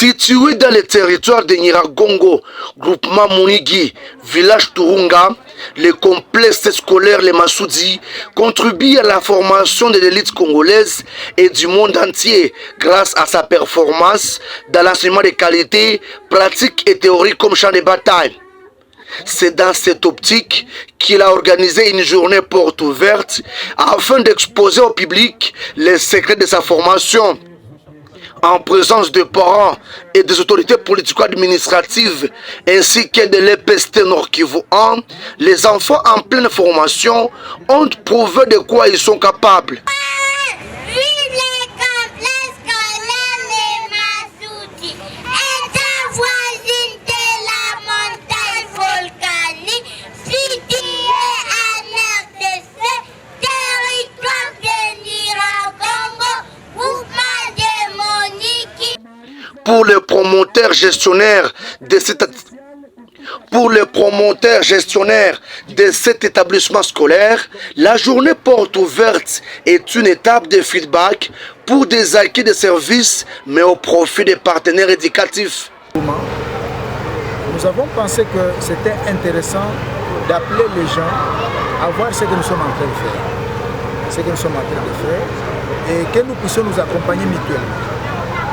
Situé dans le territoire de Nyiragongo, groupement Monigi, village Turunga, le complexe scolaire Les Massoudi contribue à la formation de l'élite congolaise et du monde entier grâce à sa performance dans l'enseignement de qualité, pratique et théorie comme champ de bataille. C'est dans cette optique qu'il a organisé une journée porte ouverte afin d'exposer au public les secrets de sa formation. En présence de parents et des autorités politico-administratives ainsi que de l'EPST Nord Kivu 1, les enfants en pleine formation ont prouvé de quoi ils sont capables. Pour les promoteurs gestionnaires de cet établissement scolaire, la journée porte ouverte est une étape de feedback pour des acquis de services, mais au profit des partenaires éducatifs. Nous avons pensé que c'était intéressant d'appeler les gens à voir ce que nous sommes en train de faire, et que nous puissions nous accompagner mutuellement.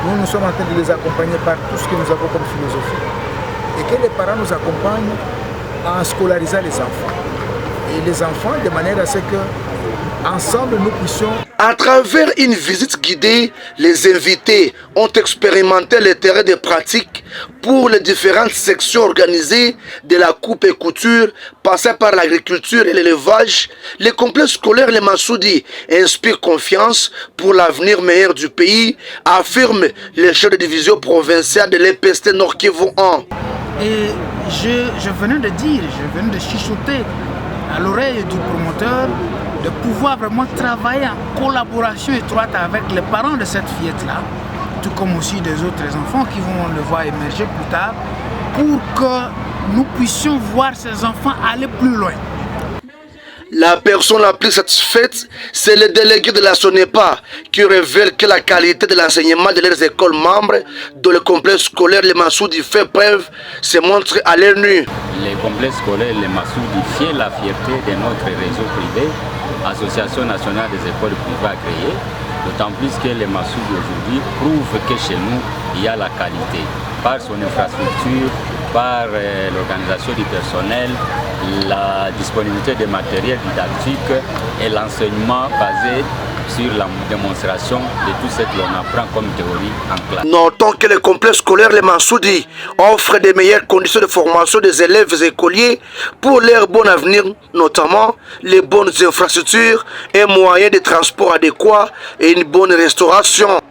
Nous sommes en train de les accompagner par tout ce que nous avons comme philosophie. Et que les parents nous accompagnent en scolarisant les enfants. Et les enfants de manière à ce que, ensemble, nous puissions... À travers une visite guidée, les invités ont expérimenté le terrain de pratique pour les différentes sections organisées de la coupe et couture, passant par l'agriculture et l'élevage. Le complexe scolaire Les Massoudi inspire confiance pour l'avenir meilleur du pays, affirme le chef de division provinciale de l'EPST Nord Kivu 1. Et je venais de chuchoter à l'oreille du promoteur de pouvoir vraiment travailler en collaboration étroite avec les parents de cette fillette-là, tout comme aussi des autres enfants qui vont le voir émerger plus tard, pour que nous puissions voir ces enfants aller plus loin. La personne la plus satisfaite, c'est le délégué de la SONEPA qui révèle que la qualité de l'enseignement de leurs écoles membres dans le complexe scolaire Les Massoudi fait preuve se montre à l'œil nu. Le complexe scolaire Les Massoudi fait la fierté de notre réseau privé, Association nationale des écoles privées agréées, d'autant plus que Les Massoudi aujourd'hui prouve que chez nous, il y a la qualité, par son infrastructure, par l'organisation du personnel, la disponibilité des matériels didactiques et l'enseignement basé sur la démonstration de tout ce que l'on apprend comme théorie en classe. Notons que le complexe scolaire Les Massoudi offre des meilleures conditions de formation des élèves écoliers pour leur bon avenir, notamment les bonnes infrastructures, un moyen de transport adéquat et une bonne restauration.